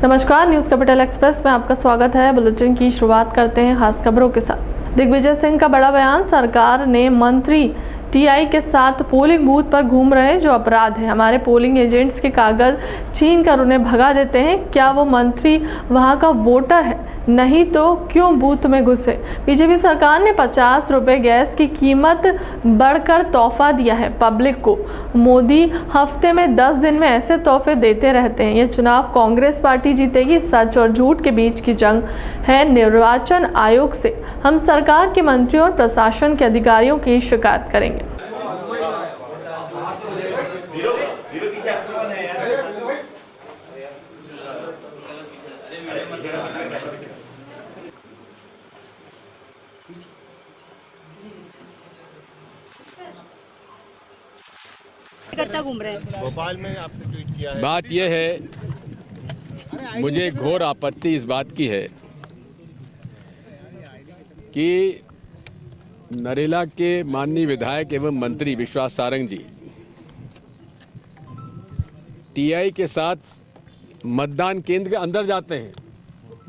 नमस्कार, news capital express में आपका स्वागत है। बुलेटिन की शुरुआत करते हैं खास खबरों के साथ। दिग्विजय सिंह का बड़ा बयान। सरकार ने मंत्री टीआई के साथ पोलिंग बूथ पर घूम रहे जो अपराध है। हमारे पोलिंग एजेंट्स के कागज छीन कर उन्हें भगा देते हैं। क्या वो मंत्री वहां का वोटर है? नहीं तो क्यों बूथ में घुसे? बीजेपी सरकार ने 50 रुपये गैस की कीमत बढ़कर तोहफा दिया है पब्लिक को। मोदी हफ्ते में 10 दिन में ऐसे तोहफे देते रहते हैं। ये चुनाव कांग्रेस पार्टी जीतेगी। सच और झूठ के बीच की जंग है। निर्वाचन आयोग से हम सरकार के मंत्रियों और प्रशासन के अधिकारियों की शिकायत करेंगे। करता घूम रहे हैं। भोपाल में आपने ट्वीट किया है। बात यह है, मुझे घोर आपत्ति इस बात की है कि नरेला के माननीय विधायक एवं मंत्री विश्वास सारंग जी टीआई के साथ मतदान केंद्र के अंदर जाते हैं।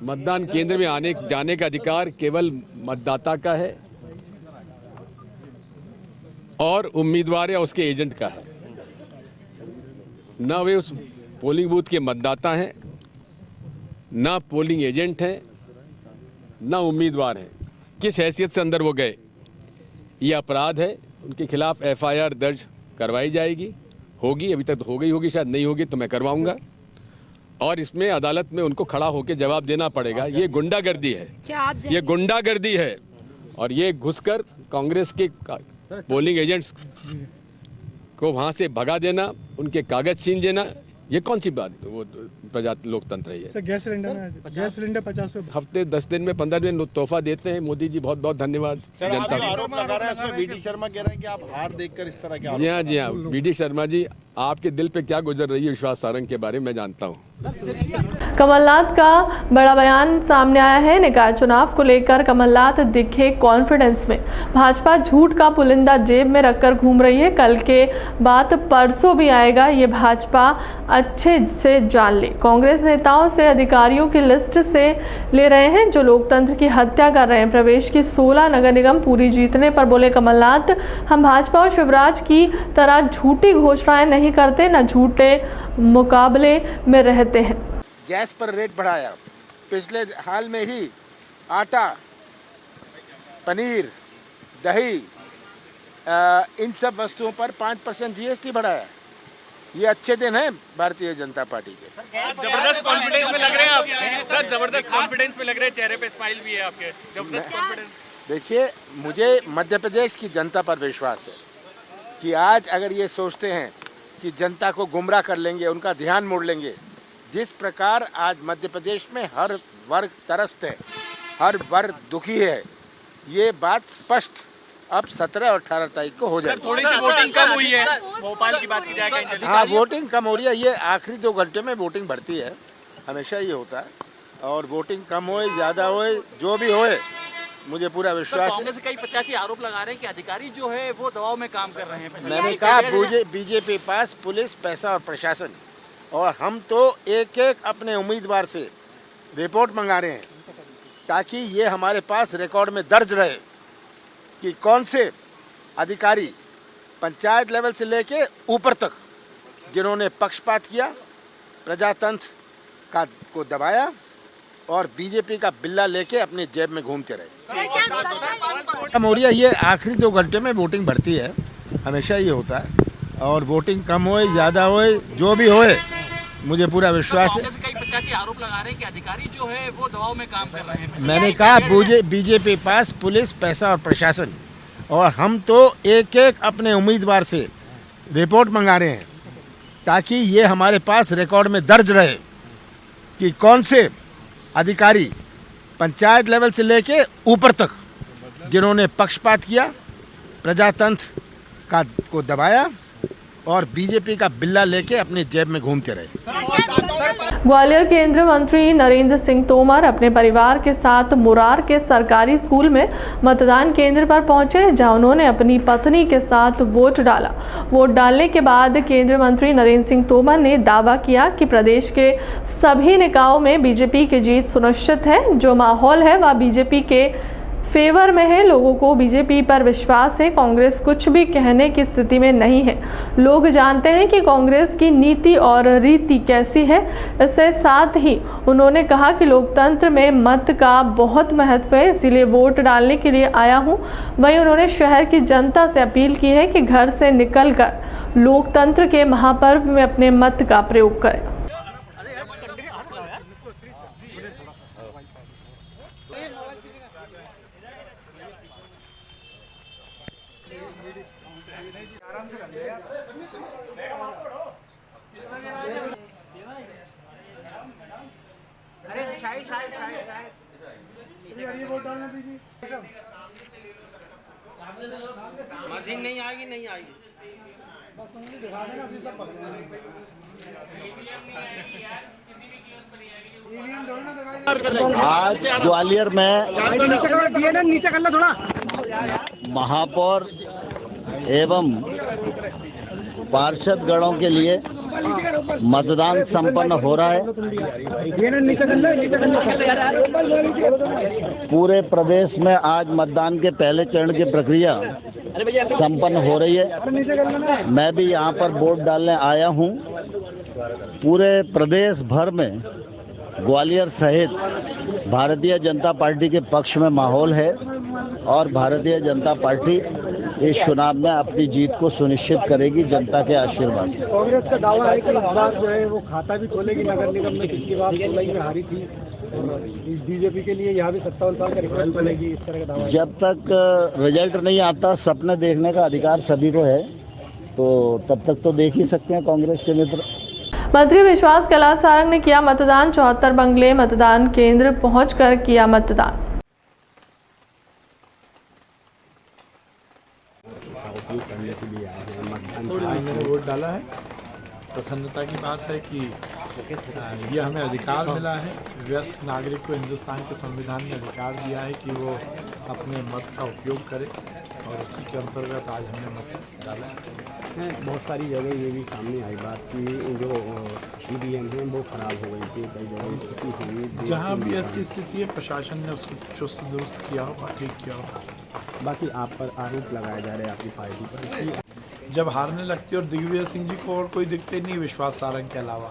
मतदान केंद्र में आने जाने का अधिकार केवल मतदाता का है और उम्मीदवार या उसके एजेंट का है। न वे उस पोलिंग बूथ के मतदाता हैं, न पोलिंग एजेंट हैं, न उम्मीदवार हैं। किस हैसियत से अंदर वो गए? ये अपराध है। उनके खिलाफ एफआईआर दर्ज करवाई जाएगी, होगी। अभी तक हो गई होगी, शायद नहीं होगी तो मैं करवाऊंगा। और इसमें अदालत में उनको खड़ा होकर जवाब देना पड़ेगा। ये गुंडागर्दी है। ये गुंडागर्दी है। और ये घुसकर कांग्रेस के पोलिंग एजेंट्स को वहां से भगा देना, उनके कागज छीन देना, ये कौन सी बात वो प्रजातंत्र लोकतंत्र है? सर, गैस सिलेंडर 50 रुपये हफ्ते 10 दिन में 15 दिन तोहफा देते हैं। मोदी जी बहुत बहुत धन्यवाद। सर, आप जो आरोप लगा रहे हैं उसमें वीडी शर्मा कह रहे हैं कि आप हार देखकर इस तरह के जी हाँ, जी हाँ। वीडी शर्मा जी, आपके दिल पे क्या गुजर रही है विश्वास सारंग के बारे में मैं जानता हूँ। कमलनाथ का बड़ा बयान सामने आया है। निकाय चुनाव को लेकर कमलनाथ दिखे कॉन्फिडेंस में। भाजपा झूठ का पुलिंदा जेब में रखकर घूम रही है। कल के बाद परसों भी आएगा, ये भाजपा अच्छे से जान ले। कांग्रेस नेताओं से अधिकारियों की लिस्ट से ले रहे हैं जो लोकतंत्र की हत्या कर रहे हैं। प्रदेश की 16 नगर निगम पूरी जीतने पर बोले कमलनाथ, हम भाजपा और शिवराज की तरह झूठी घोषणाएं नहीं करते, न झूठे मुकाबले में रहते हैं। गैस पर रेट बढ़ाया। पिछले हाल में ही आटा, पनीर, दही, इन सब वस्तुओं पर 5% जीएसटी बढ़ाया। ये अच्छे दिन हैं भारतीय जनता पार्टी के। जबरदस्त कॉन्फिडेंस में लग रहे हैं आप सर। जबरदस्त कॉन्फिडेंस में लग रहे हैं, चेहरे पे स्माइल भी है आपके। जबरदस्त कॉन्फिडेंस। देखिए, मुझे मध्य प्रदेश की जनता पर विश्वास है कि आज अगर ये सोचते हैं कि जनता को गुमराह कर लेंगे, उनका ध्यान मोड़ लेंगे, जिस प्रकार आज मध्य प्रदेश में हर वर्ग त्रस्त है, हर वर्ग दुखी है, ये बात स्पष्ट अब 17 और 18 तारीख को हो जाएगी। थोड़ी सी वोटिंग कम हुई है भोपाल की बात की जाए। हाँ, वोटिंग कम हो रही है। ये आखिरी 2 घंटे में वोटिंग बढ़ती है, हमेशा ये होता है। और वोटिंग कम होए ज़्यादा होए, जो भी होए, मुझे पूरा विश्वास है। कांग्रेस कई प्रत्याशी आरोप लगा रहे हैं कि अधिकारी जो है वो दबाव में काम कर रहे हैं। मैंने कहा बीजेपी पास पुलिस, पैसा और प्रशासन, और हम तो एक एक अपने उम्मीदवार से रिपोर्ट मंगा रहे हैं ताकि ये हमारे पास रिकॉर्ड में दर्ज रहे कि कौन से अधिकारी पंचायत लेवल से लेके ऊपर तक जिन्होंने पक्षपात किया, प्रजातंत्र का को दबाया और बीजेपी का बिल्ला लेके अपने जेब में घूमते रहे। मोरिया, ये आखिरी 2 घंटे में वोटिंग बढ़ती है, हमेशा ये होता है। और वोटिंग कम होए ज़्यादा होए, जो भी होए, मुझे पूरा विश्वास है। कई प्रत्याशी आरोप लगा रहे हैं कि अधिकारी जो है वो दबाव में काम कर रहे हैं। मैंने कहा बीजेपी पास पुलिस, पैसा और प्रशासन, और हम तो एक एक अपने उम्मीदवार से रिपोर्ट मंगा रहे हैं ताकि ये हमारे पास रिकॉर्ड में दर्ज रहे कि कौन से अधिकारी पंचायत लेवल से लेके ऊपर तक जिन्होंने पक्षपात किया, प्रजातंत्र का को दबाया और बीजेपी का बिल्ला लेके अपने जेब में घूमते रहे। ग्वालियर केंद्रीय मंत्री नरेंद्र सिंह तोमर अपने परिवार के साथ मुरार के सरकारी स्कूल में मतदान केंद्र पर पहुंचे, जहां उन्होंने अपनी पत्नी के साथ वोट डाला। वोट डालने के बाद केंद्रीय मंत्री नरेंद्र सिंह तोमर ने दावा किया कि प्रदेश के सभी निकायों में बीजेपी की जीत सुनिश्चित है। जो माहौल है वह बीजेपी के फेवर में है। लोगों को बीजेपी पर विश्वास है। कांग्रेस कुछ भी कहने की स्थिति में नहीं है। लोग जानते हैं कि कांग्रेस की नीति और रीति कैसी है। इसके साथ ही उन्होंने कहा कि लोकतंत्र में मत का बहुत महत्व है, इसीलिए वोट डालने के लिए आया हूं। वहीं उन्होंने शहर की जनता से अपील की है कि घर से निकलकर लोकतंत्र के महापर्व में अपने मत का प्रयोग करें। मशीन नहीं आएगी, नहीं आएगी। आज ग्वालियर में महापौर एवं पार्षद गणों के लिए मतदान संपन्न हो रहा है। पूरे प्रदेश में आज मतदान के पहले चरण की प्रक्रिया संपन्न हो रही है। मैं भी यहाँ पर वोट डालने आया हूँ। पूरे प्रदेश भर में ग्वालियर सहित भारतीय जनता पार्टी के पक्ष में माहौल है और भारतीय जनता पार्टी इस चुनाव में अपनी जीत को सुनिश्चित करेगी जनता के आशीर्वाद से। कांग्रेस का दावा है कि इस बार जो है वो खाता भी खोलेगी नगर निगम में, जिसकी बात जुलाई में हारी थी। बीजेपी के लिए यहाँ भी 57 साल का रिकॉर्ड बनेगी, इस तरह का दावा। जब तक रिजल्ट नहीं आता सपने देखने का अधिकार सभी को है, तो तब तक तो देख ही सकते हैं कांग्रेस के मित्र। मंत्री विश्वास कैलाश सारंग ने किया मतदान। 74 बंगले मतदान केंद्र पहुंचकर किया मतदान। मैंने वोट डाला है। प्रसन्नता की बात है कि यह हमें अधिकार मिला है। वयस्क नागरिक को हिंदुस्तान के संविधान ने अधिकार दिया है कि वो अपने मत का उपयोग करे और उसी के अंतर्गत आज हमने मत डाला है। बहुत सारी जगह ये भी सामने आई बात कि जो ईवीएम है वो खराब हो गई थी, कई जगह जहाँ भी ऐसी स्थिति है प्रशासन ने उसको चुस्त दुरुस्त किया होगा, ठीक किया होगा। बाकी आप पर आरोप लगाए जा रहे हैं आपकी पार्टी पर। जब हारने लगती है और दिग्विजय सिंह जी को और कोई दिखते नहीं विश्वास सारंग के अलावा,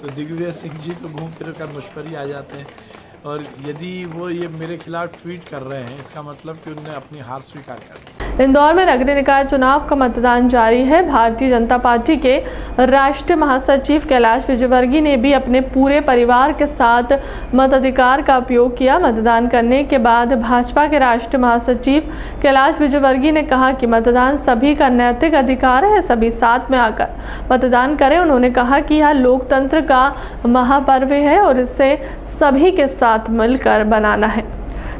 तो दिग्विजय सिंह जी तो घूम फिर कर मुझ पर ही आ जाते हैं। और यदि वो ये मेरे खिलाफ ट्वीट कर रहे हैं, इसका मतलब कि उन्होंने अपनी हार स्वीकार कर ली। इंदौर में नगरीय निकाय चुनाव का मतदान जारी है। भारतीय जनता पार्टी के राष्ट्रीय महासचिव कैलाश विजयवर्गीय ने भी अपने पूरे परिवार के साथ मताधिकार का उपयोग किया। मतदान करने के बाद भाजपा के राष्ट्रीय महासचिव कैलाश विजयवर्गीय ने कहा कि मतदान सभी का नैतिक अधिकार है, सभी साथ में आकर मतदान करें। उन्होंने कहा कि यह लोकतंत्र का महापर्व है और इसे सभी के साथ मिलकर बनाना है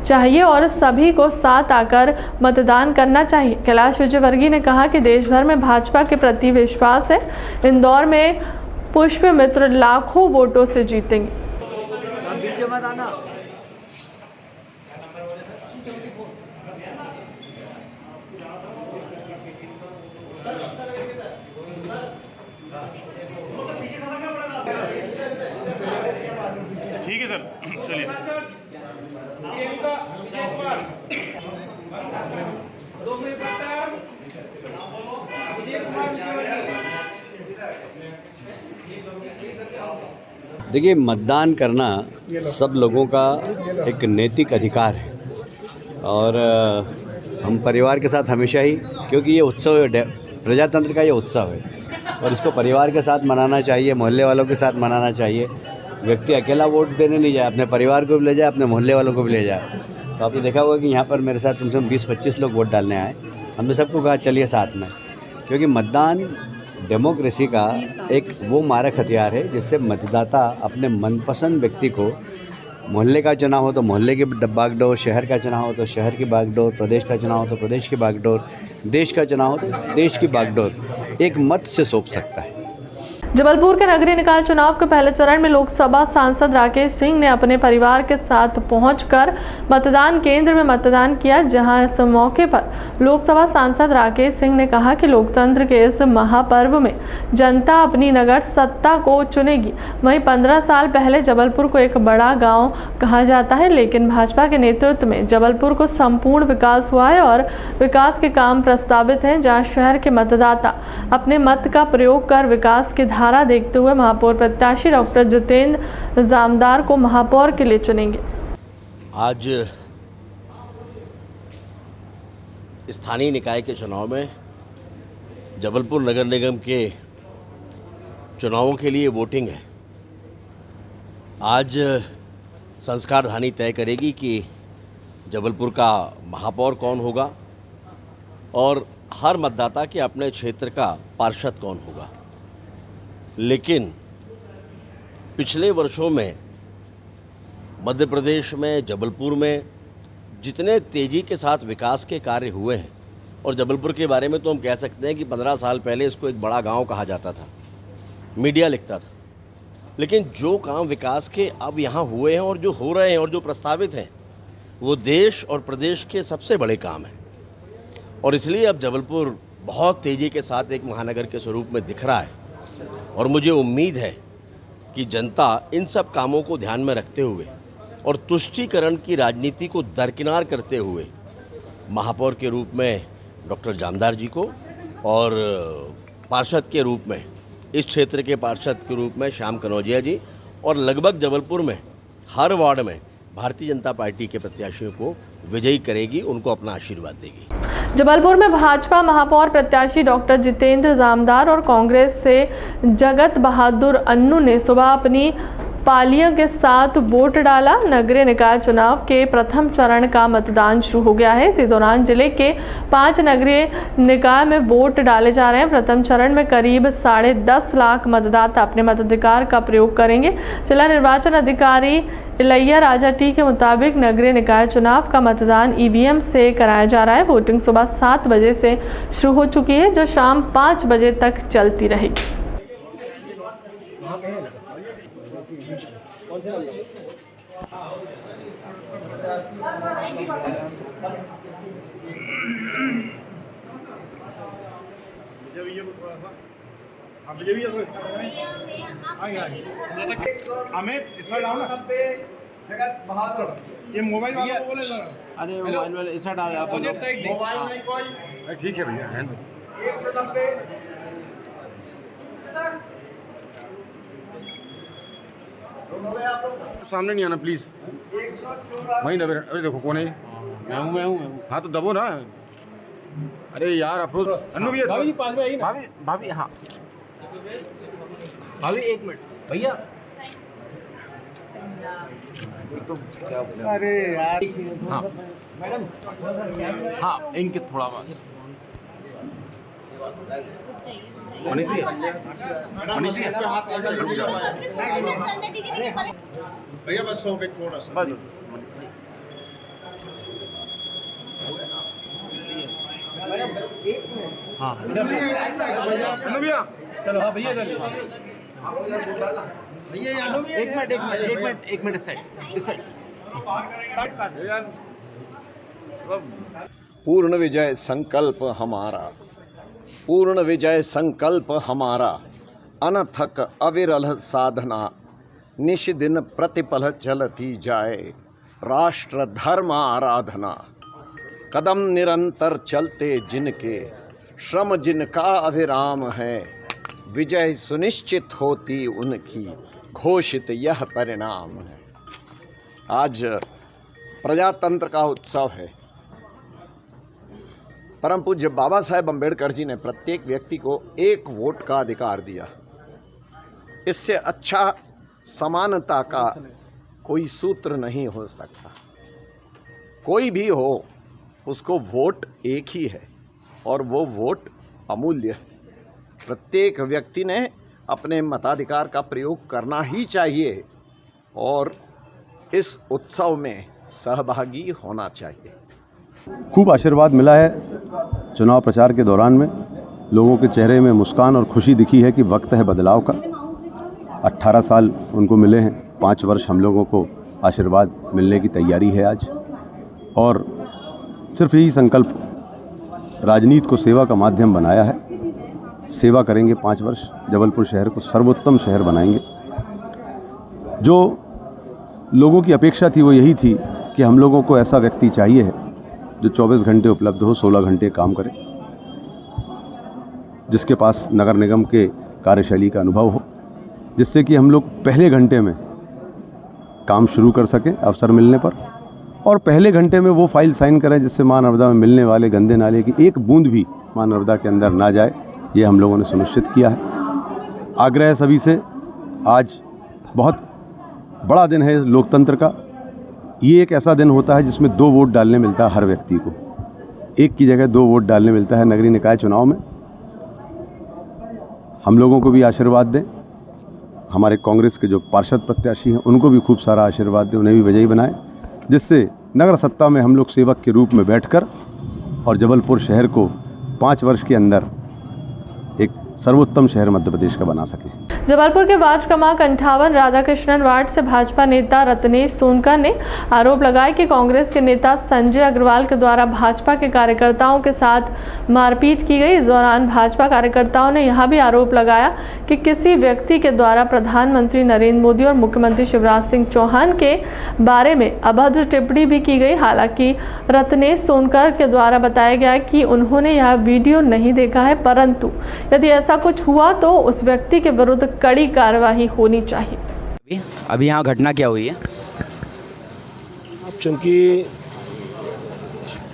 चाहिए और सभी को साथ आकर मतदान करना चाहिए। कैलाश विजयवर्गीय ने कहा कि देश भर में भाजपा के प्रति विश्वास है। इंदौर में पुष्प मित्र लाखों वोटों से जीतेंगे। ठीक है सर, चलिए। देखिए, मतदान करना सब लोगों का एक नैतिक अधिकार है और हम परिवार के साथ हमेशा ही, क्योंकि ये उत्सव है, प्रजातंत्र का ये उत्सव है और इसको परिवार के साथ मनाना चाहिए, मोहल्ले वालों के साथ मनाना चाहिए। व्यक्ति अकेला वोट देने नहीं जाए, अपने परिवार को भी ले जाए, अपने मोहल्ले वालों को भी ले जाए। तो आपने देखा होगा कि यहाँ पर मेरे साथ कम से कम 20-25 लोग वोट डालने आए। हमने सबको कहा चलिए साथ में, क्योंकि मतदान डेमोक्रेसी का एक वो मारक हथियार है जिससे मतदाता अपने मनपसंद व्यक्ति को मोहल्ले का चुनाव हो तो मोहल्ले की बागडोर, शहर का चुनाव हो तो शहर की बागडोर, प्रदेश का चुनाव हो तो प्रदेश की बागडोर, देश का चुनाव हो तो देश की बागडोर एक मत से सौंप सकता है। जबलपुर के नगरीय निकाय चुनाव के पहले चरण में लोकसभा सांसद राकेश सिंह ने अपने परिवार के साथ पहुंचकर मतदान केंद्र में मतदान किया, जहां इस मौके पर लोकसभा सांसद राकेश सिंह ने कहा कि लोकतंत्र के इस महापर्व में जनता अपनी नगर सत्ता को चुनेगी। वहीं 15 साल पहले जबलपुर को एक बड़ा गाँव कहा जाता है, लेकिन भाजपा के नेतृत्व में जबलपुर को संपूर्ण विकास हुआ है और विकास के काम प्रस्तावित हैं, जहाँ शहर के मतदाता अपने मत का प्रयोग कर विकास के धारा देखते हुए महापौर प्रत्याशी डॉक्टर जितेंद्र जामदार को महापौर के लिए चुनेंगे। आज स्थानीय निकाय के चुनाव में जबलपुर नगर निगम के चुनावों के लिए वोटिंग है। आज संस्कारधानी तय करेगी कि जबलपुर का महापौर कौन होगा और हर मतदाता के अपने क्षेत्र का पार्षद कौन होगा। लेकिन पिछले वर्षों में मध्य प्रदेश में, जबलपुर में जितने तेज़ी के साथ विकास के कार्य हुए हैं, और जबलपुर के बारे में तो हम कह सकते हैं कि 15 साल पहले इसको एक बड़ा गांव कहा जाता था, मीडिया लिखता था, लेकिन जो काम विकास के अब यहाँ हुए हैं और जो हो रहे हैं और जो प्रस्तावित हैं, वो देश और प्रदेश के सबसे बड़े काम हैं। और इसलिए अब जबलपुर बहुत तेज़ी के साथ एक महानगर के स्वरूप में दिख रहा है और मुझे उम्मीद है कि जनता इन सब कामों को ध्यान में रखते हुए और तुष्टीकरण की राजनीति को दरकिनार करते हुए महापौर के रूप में डॉक्टर जामदार जी को और पार्षद के रूप में, इस क्षेत्र के पार्षद के रूप में श्याम कनौजिया जी, और लगभग जबलपुर में हर वार्ड में भारतीय जनता पार्टी के प्रत्याशियों को विजयी करेगी, उनको अपना आशीर्वाद देगी। जबलपुर में भाजपा महापौर प्रत्याशी डॉक्टर जितेंद्र जामदार और कांग्रेस से जगत बहादुर अन्नू ने सुबह अपनी पालियों के साथ वोट डाला। नगरीय निकाय चुनाव के प्रथम चरण का मतदान शुरू हो गया है। इसी दौरान जिले के 5 नगरीय निकाय में वोट डाले जा रहे हैं। प्रथम चरण में करीब 10.5 लाख मतदाता अपने मताधिकार का प्रयोग करेंगे। जिला निर्वाचन अधिकारी इलैया राजा टी के मुताबिक नगरीय निकाय चुनाव का मतदान ईवीएम से कराया जा रहा है। वोटिंग सुबह 7 बजे से शुरू हो चुकी है, जो शाम 5 बजे तक चलती रहेगी। अमित ऐसा जाओ ना, जगत बहादुर ये मोबाइल वाला को बोले जरा। अरे मोबाइल वाला ऐसा डाल, आप मोबाइल नहीं कोई ठीक है भैया, 190 सामने नहीं आना प्लीज, वहीं दबे। अरे देखो कौन है? मैं हूँ। हाँ तो दबो ना। अरे यार अफरोज, अन्नू भैया भाभी पास में आई ना। भाभी हाँ भाभी 1 मिनट भैया। अरे यार हाँ मैडम, हाँ इनके थोड़ा भैया बस 100 पे थोड़ा सा हाँ भैया। चलो हाँ भैया एक मिनट इस साइड। पूर्ण विजय संकल्प हमारा, पूर्ण विजय संकल्प हमारा, अनथक अविरल साधना, निश दिन प्रतिपल चलती जाए, राष्ट्र धर्म आराधना, कदम निरंतर चलते जिनके, श्रम जिनका अविराम है, विजय सुनिश्चित होती उनकी, घोषित यह परिणाम है। आज प्रजातंत्र का उत्सव है। परम पूज्य बाबा साहेब अम्बेडकर जी ने प्रत्येक व्यक्ति को 1 वोट का अधिकार दिया। इससे अच्छा समानता का कोई सूत्र नहीं हो सकता। कोई भी हो, उसको वोट एक ही है और वो वोट अमूल्य है। प्रत्येक व्यक्ति ने अपने मताधिकार का प्रयोग करना ही चाहिए और इस उत्सव में सहभागी होना चाहिए। खूब आशीर्वाद मिला है चुनाव प्रचार के दौरान में। लोगों के चेहरे में मुस्कान और खुशी दिखी है कि वक्त है बदलाव का। 18 साल उनको मिले हैं, 5 वर्ष हम लोगों को आशीर्वाद मिलने की तैयारी है आज। और सिर्फ यही संकल्प, राजनीति को सेवा का माध्यम बनाया है। सेवा करेंगे 5 वर्ष, जबलपुर शहर को सर्वोत्तम शहर बनाएंगे। जो लोगों की अपेक्षा थी वो यही थी कि हम लोगों को ऐसा व्यक्ति चाहिए है जो 24 घंटे उपलब्ध हो, 16 घंटे काम करे, जिसके पास नगर निगम के कार्यशैली का अनुभव हो, जिससे कि हम लोग पहले घंटे में काम शुरू कर सकें अवसर मिलने पर, और पहले घंटे में वो फाइल साइन करें जिससे मां नर्मदा में मिलने वाले गंदे नाले की एक बूंद भी मां नर्मदा के अंदर ना जाए। ये हम लोगों ने सुनिश्चित किया है। आग्रह है सभी से, आज बहुत बड़ा दिन है लोकतंत्र का। ये एक ऐसा दिन होता है जिसमें 2 वोट डालने मिलता है हर व्यक्ति को। एक की जगह 2 वोट डालने मिलता है नगरीय निकाय चुनाव में। हम लोगों को भी आशीर्वाद दें, हमारे कांग्रेस के जो पार्षद प्रत्याशी हैं उनको भी खूब सारा आशीर्वाद दें, उन्हें भी विजयी बनाएं, जिससे नगर सत्ता में हम लोग सेवक के रूप में बैठकर और जबलपुर शहर को 5 वर्ष के अंदर एक सर्वोत्तम शहर मध्य प्रदेश का बना सके। जबलपुर के वार्ड क्रमांक 58 राधाकृष्णन वार्ड से भाजपा नेता रत्नेश सोनकर ने आरोप लगाया कि कांग्रेस के नेता संजय अग्रवाल के द्वारा भाजपा के कार्यकर्ताओं के साथ मारपीट की गई। इस दौरान भाजपा कार्यकर्ताओं ने यह भी आरोप लगाया कि किसी व्यक्ति के द्वारा प्रधानमंत्री नरेंद्र मोदी और मुख्यमंत्री शिवराज सिंह चौहान के बारे में अभद्र टिप्पणी भी की गई। हालांकि रत्नेश सोनकर के द्वारा बताया गया कि उन्होंने यह वीडियो नहीं देखा है, परंतु यदि ऐसा कुछ हुआ तो उस व्यक्ति के विरुद्ध कड़ी कार्रवाई होनी चाहिए। अभी यहाँ घटना क्या हुई है? चूँकि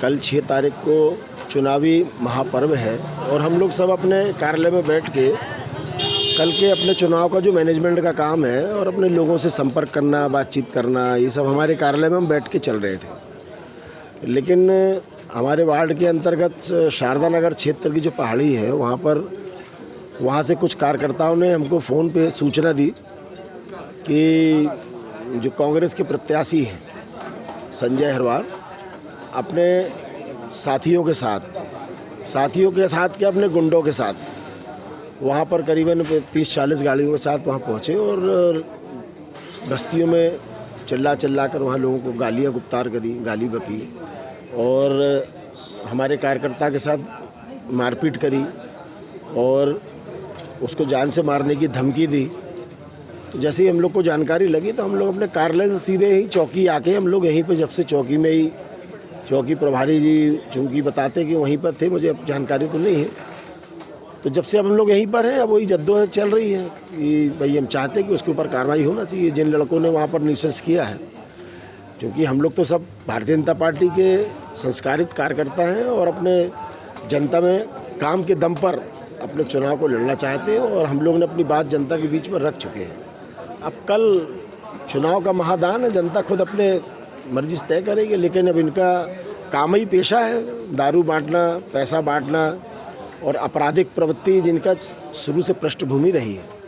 कल 6 तारीख को चुनावी महापर्व है और हम लोग सब अपने कार्यालय में बैठ के कल के अपने चुनाव का जो मैनेजमेंट का काम है और अपने लोगों से संपर्क करना, बातचीत करना, ये सब हमारे कार्यालय में हम बैठ के चल रहे थे। लेकिन हमारे वार्ड के अंतर्गत शारदा नगर क्षेत्र की जो पहाड़ी है वहाँ से कुछ कार्यकर्ताओं ने हमको फ़ोन पे सूचना दी कि जो कांग्रेस के प्रत्याशी हैं संजय अग्रवाल अपने साथियों के साथ क्या अपने गुंडों के साथ वहाँ पर करीबन 30-40 गाड़ियों के साथ वहाँ पहुँचे और बस्तियों में चिल्ला कर वहाँ लोगों को गालियाँ गुप्तार करी, गाली बकी और हमारे कार्यकर्ता के साथ मारपीट करी और उसको जान से मारने की धमकी दी। तो जैसे ही हम लोग को जानकारी लगी तो हम लोग अपने कार्यालय से सीधे ही चौकी आके हम लोग यहीं पे, जब से चौकी में ही चौकी प्रभारी जी चूँकि बताते कि वहीं पर थे, मुझे अब जानकारी तो नहीं है, तो जब से अब हम लोग यहीं पर हैं अब वही जद्दोजहद चल रही है कि भाई हम चाहते हैं कि उसके ऊपर कार्रवाई होना चाहिए जिन लड़कों ने वहाँ पर न्यूसेंस किया है। क्योंकि हम लोग तो सब भारतीय जनता पार्टी के संस्कारित कार्यकर्ता हैं और अपने जनता में काम के दम पर अपने चुनाव को लड़ना चाहते हैं और हम लोग ने अपनी बात जनता के बीच में रख चुके हैं। अब कल चुनाव का महादान है, जनता खुद अपने मर्जी से तय करेगी, लेकिन अब इनका काम ही पेशा है दारू बांटना, पैसा बांटना और आपराधिक प्रवृत्ति जिनका शुरू से पृष्ठभूमि रही है।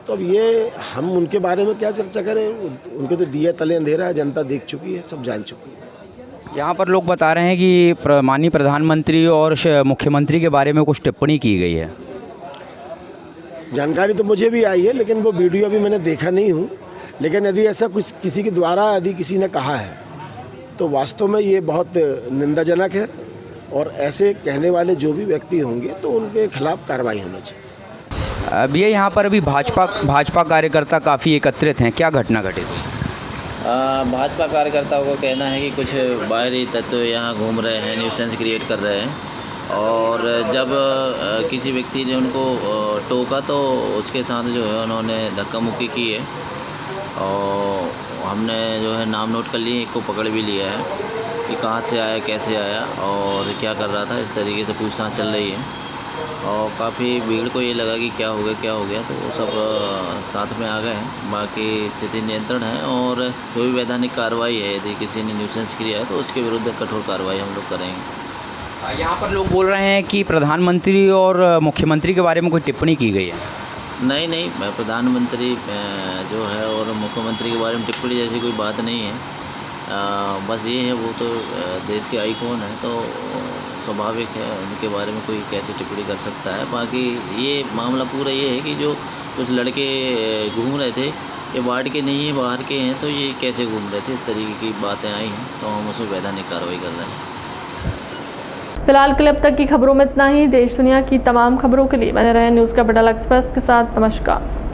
तो अब ये हम उनके बारे में क्या चर्चा करें, उनके तो दिए तले अंधेरा है, जनता देख चुकी है, सब जान चुकी है। यहाँ पर लोग बता रहे हैं कि माननीय प्रधानमंत्री और मुख्यमंत्री के बारे में कुछ टिप्पणी की गई है। जानकारी तो मुझे भी आई है लेकिन वो वीडियो अभी मैंने देखा नहीं हूँ, लेकिन यदि ऐसा कुछ किसी के द्वारा यदि किसी ने कहा है तो वास्तव में ये बहुत निंदाजनक है और ऐसे कहने वाले जो भी व्यक्ति होंगे तो उनके खिलाफ कार्रवाई होनी चाहिए। अब ये यहाँ पर अभी भाजपा कार्यकर्ता काफ़ी एकत्रित हैं, क्या घटना घटी थी? भाजपा कार्यकर्ताओं को कहना है कि कुछ बाहरी तत्व यहाँ घूम रहे हैं, न्यूसेंस क्रिएट कर रहे हैं और जब किसी व्यक्ति ने उनको टोका तो उसके साथ जो है उन्होंने धक्का मुक्की की है और हमने जो है नाम नोट कर लिए, एक को पकड़ भी लिया है कि कहाँ से आया, कैसे आया और क्या कर रहा था, इस तरीके से पूछताछ चल रही है। और काफ़ी भीड़ को ये लगा कि क्या हो गया तो वो सब साथ में आ गए हैं। बाकी स्थिति नियंत्रण है और जो भी वैधानिक कार्रवाई है, यदि किसी ने न्यूसेंस किया है तो उसके विरुद्ध कठोर कार्रवाई हम लोग करेंगे। यहाँ पर लोग बोल रहे हैं कि प्रधानमंत्री और मुख्यमंत्री के बारे में कोई टिप्पणी की गई है। नहीं, प्रधानमंत्री जो है और मुख्यमंत्री के बारे में टिप्पणी जैसी कोई बात नहीं है। बस ये है, वो तो देश के आइकॉन है, तो स्वाभाविक है उनके बारे में कोई कैसे टिप्पणी कर सकता है। बाकी ये मामला पूरा ये है कि जो कुछ लड़के घूम रहे थे, ये वार्ड के नहीं है, बाहर के हैं, तो ये कैसे घूम रहे थे, इस तरीके की बातें आई हैं, तो हम उसमें वैधानिक कार्रवाई कर रहे हैं। फिलहाल के लिए अब तक की खबरों में इतना ही। देश दुनिया की तमाम खबरों के लिए बने रहे न्यूज़ कैपिटल एक्सप्रेस के साथ। नमस्कार।